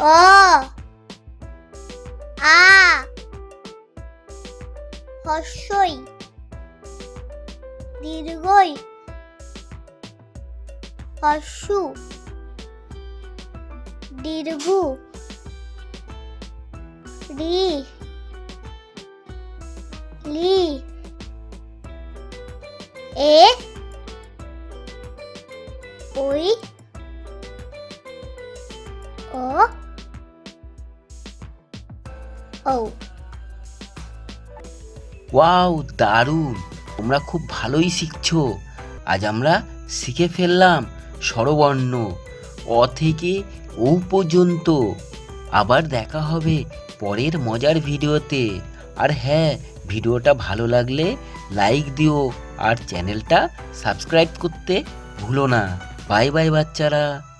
অ আ হস্যই দীর্ঘই হস্যু দীর্ঘ রি লি এ ওই ও ও। ওয়াও, দারুণ! তোমরা খুব ভালোই শিখছো। আজ আমরা শিখে ফেললাম স্বরবর্ণ অ থেকে ও পর্যন্ত। আবার দেখা হবে পরের মজার ভিডিওতে। আর হ্যাঁ, ভিডিওটা ভালো লাগলে লাইক দিও আর চ্যানেলটা সাবস্ক্রাইব করতে ভুলো না। বাই বাই বাচ্চারা।